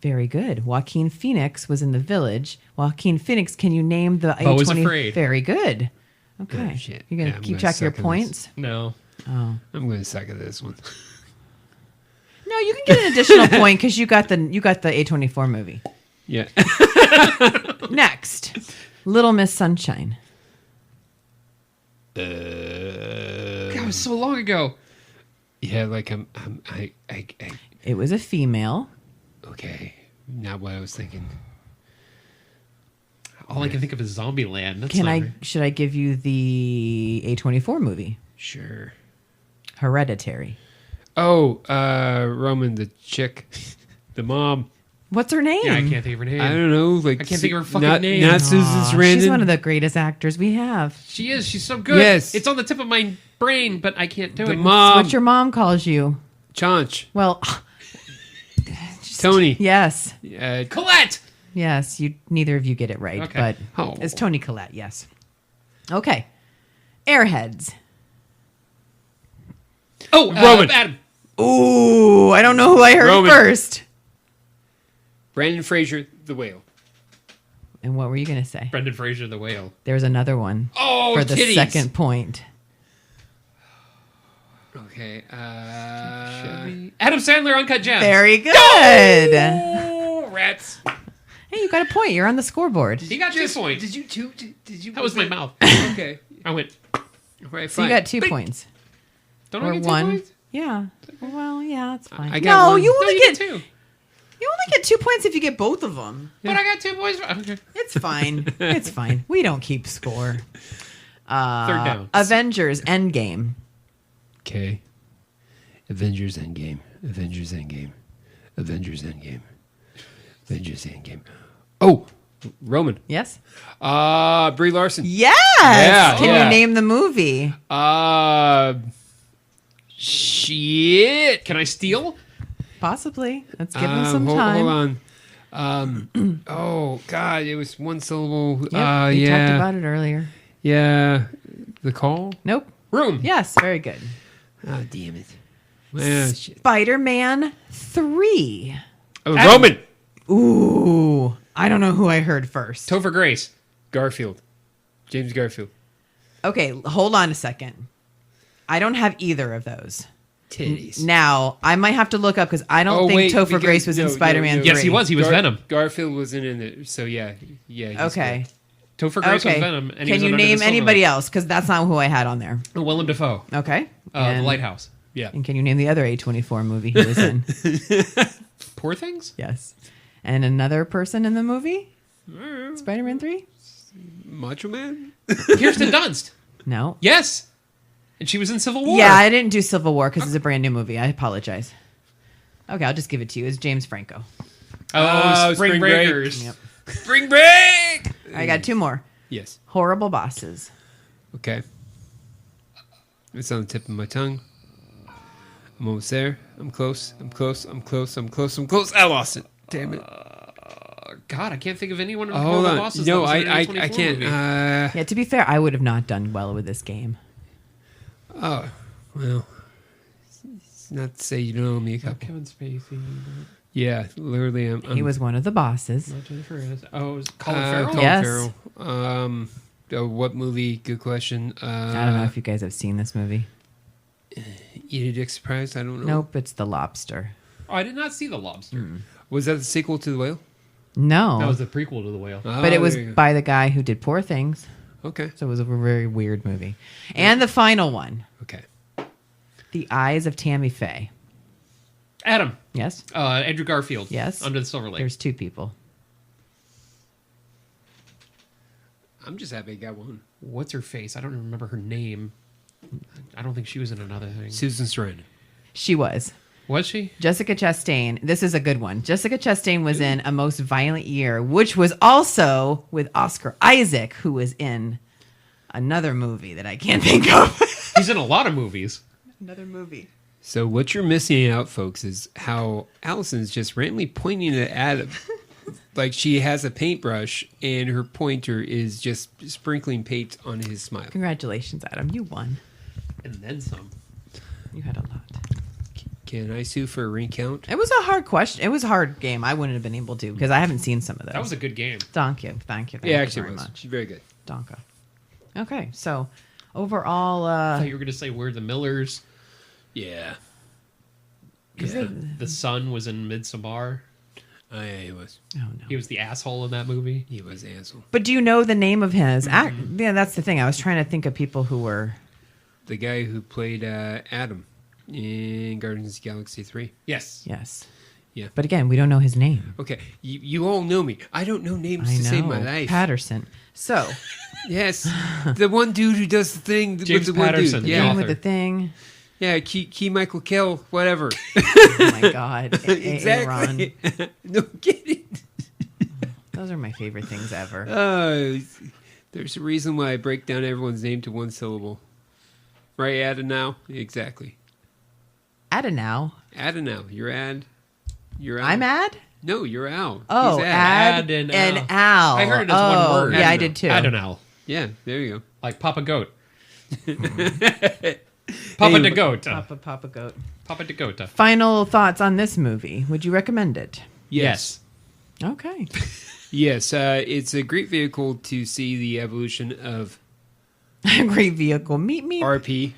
Very good. Joaquin Phoenix was in The Village. Joaquin Phoenix, can you name the Beau is A20? Afraid. Very good. Okay. Oh, shit. You're going Yeah, to I'm keep gonna track of your suck at this. points? No. Oh. I'm going to suck at this one. No, you can get an additional point because you got the A24 movie. Yeah. Next, Little Miss Sunshine. God, it was so long ago. Yeah, like I It was a female. okay. Not what I was thinking. All I can think of is Zombieland. That's Can not I? right. Should I give you the A24 movie? Sure. Hereditary. Oh, Roman, the chick, the mom. What's her name? Yeah, I can't think of her name. I don't know. Like I can't think of her fucking not, name. Not Susan Aw, Sarandon. she's one of the greatest actors we have. She is. She's so good. Yes. It's on the tip of my brain, but I can't do the it. mom. What your mom calls you? Chaunch. Well, Tony. yes, Colette. yes. You neither of you get it right, Okay. but Oh. it's Toni Collette. Yes. Okay. Airheads. Oh, Roman. Adam. Ooh, I don't know who I heard Roman. first. Brandon Fraser, the whale. And what were you going to say? Brendan Fraser, the whale. There's another one Oh, for the titties. second point. Okay. Adam Sandler, Uncut Gems. Very good. Oh, rats. Hey, you got a point. You're on the scoreboard. He got 2 points. Did you two? Did you? That was my mouth. Okay. I went. Right. So you fine. got 2 points. Don't Or I get 2 one. points? Yeah. Well, yeah, that's fine. I got no, one. you No, only you get get 2. you only get 2 points if you get both of them. But I got 2 points. Okay. It's fine. It's fine. We don't keep score. Third down. Avengers Endgame. Okay. Avengers Endgame. Avengers Endgame. Avengers Endgame. Avengers Endgame. Oh, Roman. Yes. Brie Larson. Yes. Yeah, Can yeah. you name the movie? Shit. Can I steal? Possibly. Let's give them some hold, time. Hold on. Oh God, it was one syllable. Yep, we yeah. talked about it earlier. Yeah. The Call. Nope. Room. Yes. Very good. Oh damn it. Ah, shit. Spider-Man 3. Oh, Roman. Ooh. I don't know who I heard first. Topher Grace. Garfield. James Garfield. Okay, hold on a second. I don't have either of those. Titties. Now, I might have to look up because I don't think wait, Topher because- Grace was in no, Spider-Man no, 3. Yes, he was. He was Venom. Garfield wasn't in it, so yeah. He's Okay. Topher Grace Okay. was Venom. And he Can was you under the name silver anybody else? Because that's not who I had on there. lake. Willem Dafoe. Okay. The And- Lighthouse. Yeah. And can you name the other A24 movie he was in? Poor Things? Yes. And another person in the movie? Spider-Man 3? Macho Man? Kirsten Dunst. No. Yes. And she was in Civil War. Yeah, I didn't do Civil War because it's a brand new movie. I apologize. Okay, I'll just give it to you. It's James Franco. Oh, Spring Spring Break. Breakers. Yep. Spring Break! I got 2 more. Yes. Horrible Bosses. Okay. It's on the tip of my tongue. I'm almost there. I'm close. I'm close. I'm close. I'm close. I'm close. I lost it. Damn it. God, I can't think of anyone in Hold Horrible on. Bosses. No, that was in an I A24 can't. movie. Yeah, to be fair, I would have not done well with this game. Oh, well. It's not to say you don't owe me a couple. Kevin Spacey. Yeah, literally. I'm He was one of the bosses. Not Jennifer Aniston. Oh, it was Colin Farrell? Colin Yes. Farrell. What movie? Good question. I don't know if you guys have seen this movie. Eat a Dick Surprise? I don't know. Nope, it's The Lobster. Oh, I did not see The Lobster. Was that the sequel to The Whale? No. That was the prequel to The Whale. But it was there you go. by the guy who did Poor Things. Okay. So it was a very weird movie. And the final one, Okay. The Eyes of Tammy Faye. Adam. Yes? Andrew Garfield. Yes. Under the Silver Lake. There's two people. I'm just happy I got one. What's her face? I don't remember her name. I don't think she was in another thing. Susan Sarandon. She was. Was she? Jessica Chastain. This is a good one. Jessica Chastain was in A Most Violent Year, which was also with Oscar Isaac, who was in another movie that I can't think of. He's in a lot of movies. Another movie. So what you're missing out, folks, is how Allison's just randomly pointing at Adam. Like she has a paintbrush and her pointer is just sprinkling paint on his smile. Congratulations, Adam. You won. And then some. You had a lot. Can I sue for a recount? It was a hard question. It was a hard game. I wouldn't have been able to because I haven't seen some of those. That was a good game. Thank you. Thank you. Thank Yeah, you actually very it was. much. Very good. Donka. Okay, so overall, I thought you were going to say We're the Millers. Yeah. The son was in Midsommar. Oh, yeah, he was. oh no. He was the asshole in that movie. He was an asshole. But do you know the name of his act? Yeah, that's the thing. I was trying to think of people who were. The guy who played Adam in Guardians of the Galaxy 3. Yes. Yes. Yeah. But again, we don't know his name. Okay, you all know me. I don't know names I to know. save my life. Patterson. So. Yes, the one dude who does the thing James with the one Patterson, dude. the Yeah, Name author. with the thing. yeah. Key Michael Kell, whatever. Oh my God. Exactly. No kidding. Those are my favorite things ever. There's a reason why I break down everyone's name to one syllable. Right, Adenow? Exactly. Adenow. Adenow. You're Ad. You're Al. I'm Ad? No, you're Al. Oh, He's Ad and and Al. Al. I heard it as oh, one word. Yeah, I did too. I don't know. Yeah, there you go. Like Papa Goat. Papa Anyway. de Goat. Papa Goat. Papa de Goat. Final thoughts on this movie. Would you recommend it? Yes. Okay. Yes, it's a great vehicle to see the evolution of Great vehicle. Meet me. RP.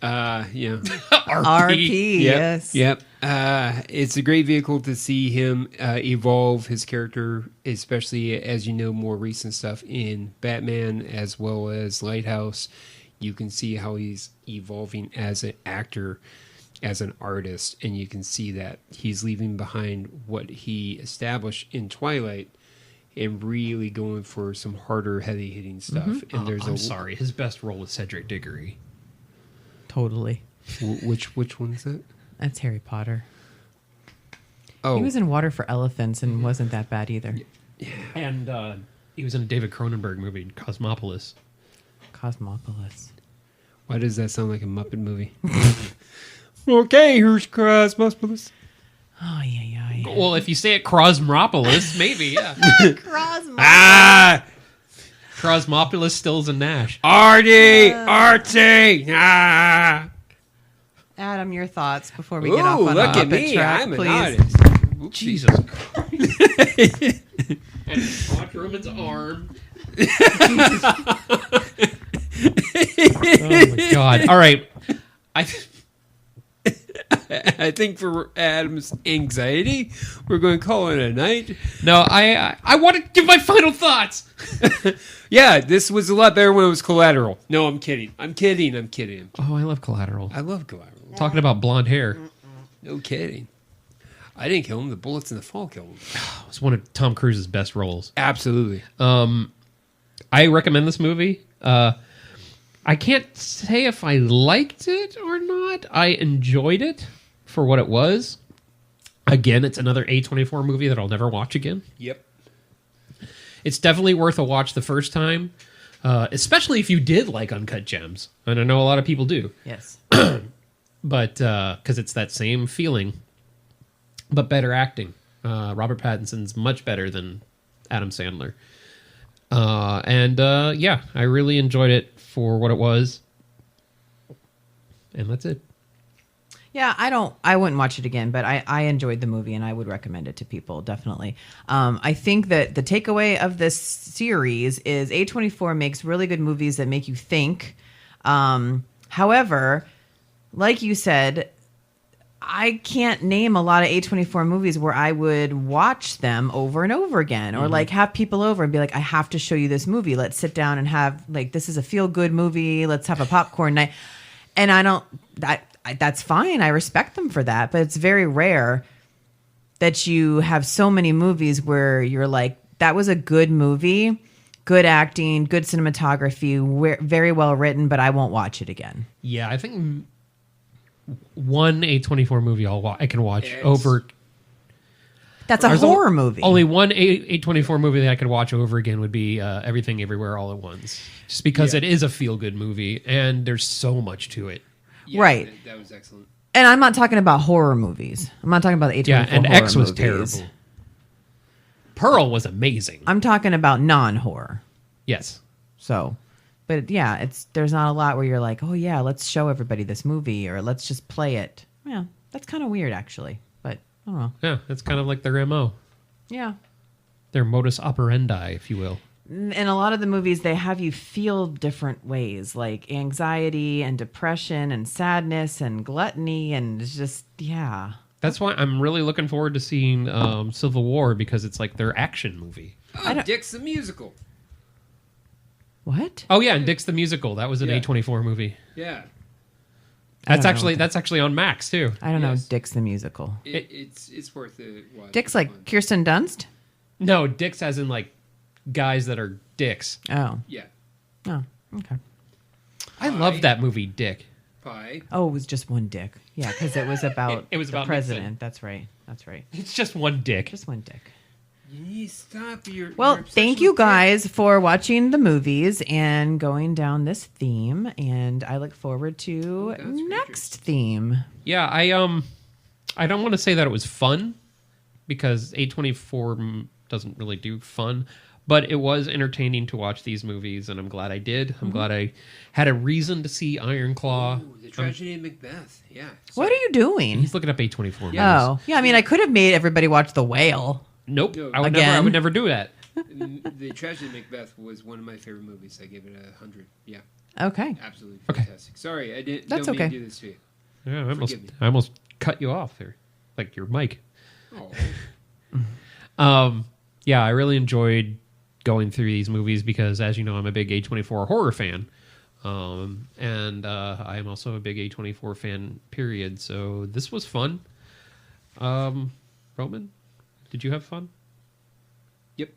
Yeah. RP. Yep, Yes. Yep. It's a great vehicle to see him evolve his character, especially as you know more recent stuff in Batman as well as Lighthouse. You can see how he's evolving as an actor, as an artist, and you can see that he's leaving behind what he established in Twilight and really going for some harder, heavy-hitting stuff. And there's I'm sorry. His best role was Cedric Diggory. Totally. Which one is that? That's Harry Potter. Oh, He was in Water for Elephants and wasn't that bad either. And he was in a David Cronenberg movie, Cosmopolis. Cosmopolis. why does that sound like a Muppet movie? Okay, here's Cosmopolis. Oh, yeah. Well, if you say it Crosmopolis, maybe, yeah. Ah, Crosmopolis, Stills, and Nash. Artie. Ah. Adam, your thoughts before we get off Ooh, on look a at Muppet me. track, I'm an please. artist. Jesus Christ. And Scott Truman's arm. Oh, my God. All right. I think for Adam's anxiety, we're going to call it a night. No, I want to give my final thoughts. Yeah, this was a lot better when it was Collateral. No, I'm kidding. I'm kidding. Oh, I love Collateral. I love Collateral. Talking about blonde hair. No kidding. I didn't kill him. The bullets in the fall killed him. It was one of Tom Cruise's best roles. Absolutely. I recommend this movie. I can't say if I liked it or not. I enjoyed it for what it was. Again, it's another A24 movie that I'll never watch again. Yep. It's definitely worth a watch the first time, especially if you did like Uncut Gems. And I know a lot of people do. Yes. But because it's that same feeling, but better acting. Robert Pattinson's much better than Adam Sandler. Yeah, I really enjoyed it for what it was. And that's it. Yeah, I wouldn't watch it again, but I enjoyed the movie and I would recommend it to people, definitely. I think that the takeaway of this series is A24 makes really good movies that make you think. However, like you said, I can't name a lot of A24 movies where I would watch them over and over again, or like have people over and be like, I have to show you this movie. Let's sit down and have like, this is a feel good movie. Let's have a popcorn night. And that's fine. I respect them for that, but it's very rare that you have so many movies where you're like, that was a good movie, good acting, good cinematography, very well written, but I won't watch it again. Yeah, I think one A24 movie I can watch over. That's a horror movie. Only one A24 movie that I could watch over again would be Everything Everywhere All at Once. Just because it is a feel-good movie, and there's so much to it. Yeah, right. That was excellent. And I'm not talking about horror movies. I'm not talking about the A24 Yeah, and horror X was movies. terrible. Pearl was amazing. I'm talking about non-horror. Yes. So, but yeah, there's not a lot where you're like, oh yeah, let's show everybody this movie, or let's just play it. Yeah, that's kind of weird actually, but I don't know. Yeah, it's kind of like their MO. Yeah. Their modus operandi, if you will. In a lot of the movies, they have you feel different ways, like anxiety and depression and sadness and gluttony, and it's just, yeah. That's why I'm really looking forward to seeing Civil War, because it's like their action movie. Oh, Dick's the musical. What? Oh yeah, and Dick's the Musical. That was an A24 movie. Yeah. That's actually on Max too. I don't know Dick's the Musical. It's worth it. Dick's like Kirsten Dunst? No, Dick's as in like guys that are dicks. Oh. Yeah. Oh, okay. I love that movie, Dick. Pie. Oh, it was just one dick. Yeah, because it was about it was the about president. Nixon. That's right. That's right. It's just one dick. Just one dick. You need to stop your. Well, your thank you guys for watching the movies and going down this theme, and I look forward to next theme. Yeah, I don't want to say that it was fun, because A24 doesn't really do fun, but it was entertaining to watch these movies, and I'm glad I did. I'm glad I had a reason to see Iron Claw. Ooh, the Tragedy of Macbeth. Yeah. What are you doing? He's looking up A24 movies. Oh, yeah. I mean, I could have made everybody watch The Whale. Nope. No. I would never do that. The Tragedy of Macbeth was one of my favorite movies. I gave it 100. Yeah. Okay. Absolutely fantastic. Sorry, I didn't. That's don't mean okay. to do this to you. Yeah, I almost cut you off there, like your mic. Oh. Yeah, I really enjoyed going through these movies because, as you know, I'm a big A24 horror fan. And I am also a big A24 fan, period. So this was fun. Roman, did you have fun? Yep.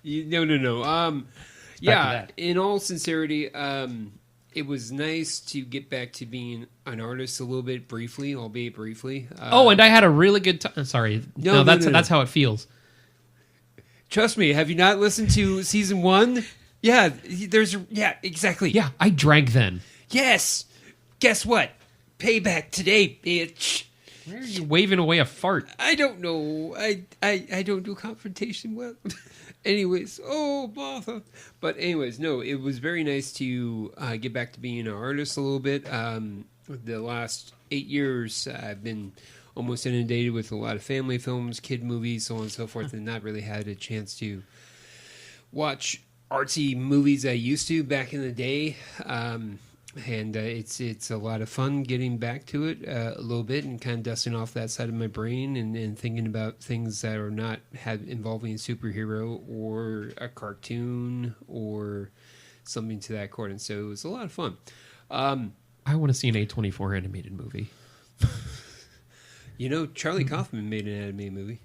No. Yeah, in all sincerity, it was nice to get back to being an artist a little bit briefly, albeit briefly. And I had a really good time. Sorry. No, that's how it feels. Trust me, have you not listened to season 1? Yeah, exactly. Yeah, I drank then. Yes. Guess what? Payback today, bitch. Why are you waving away a fart? I don't know. I don't do confrontation well. Anyways, Martha. But anyways, no, it was very nice to get back to being an artist a little bit. The last 8 years, I've been almost inundated with a lot of family films, kid movies, so on and so forth, and not really had a chance to watch artsy movies I used to back in the day. And it's a lot of fun getting back to it a little bit and kind of dusting off that side of my brain and thinking about things that are not involving a superhero or a cartoon or something to that sort. And so it was a lot of fun. I want to see an A24 animated movie. You know, Charlie Kaufman made an animated movie.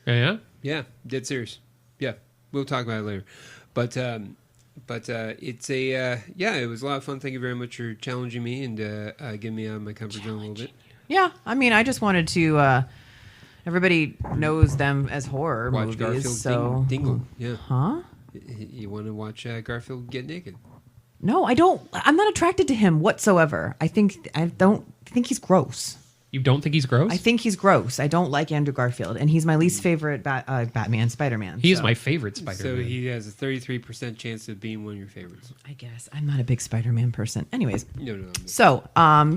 Yeah? Yeah, dead serious. Yeah, we'll talk about it later. But it's it was a lot of fun. Thank you very much for challenging me and getting me out of my comfort zone a little bit. Yeah, I mean, I just wanted to. Everybody knows them as horror Watch movies, Garfield so Dingle. Yeah. Huh? You want to watch Garfield get naked? No, I don't. I'm not attracted to him whatsoever. I think he's gross. You don't think he's gross? I think he's gross. I don't like Andrew Garfield, and he's my least favorite Batman, Spider-Man. He is my favorite Spider-Man. So he has a 33% chance of being one of your favorites. I guess. I'm not a big Spider-Man person. Anyways. No. So,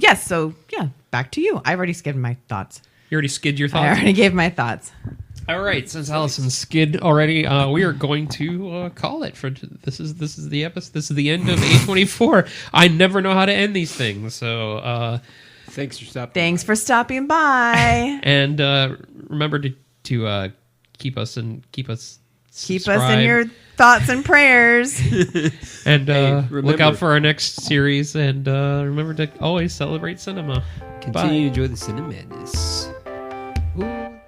yes. So, yeah, back to you. I already skidded my thoughts. You already skid your thoughts? I already gave my thoughts. All right. Since Alison skid already, we are going to call it for this is the episode. This is the end of A24. I never know how to end these things. So, Thanks for stopping. Thanks for stopping by. And remember to keep us in your thoughts and prayers. And look out for our next series. And remember to always celebrate cinema. Continue to enjoy the Cinemadness. Ooh.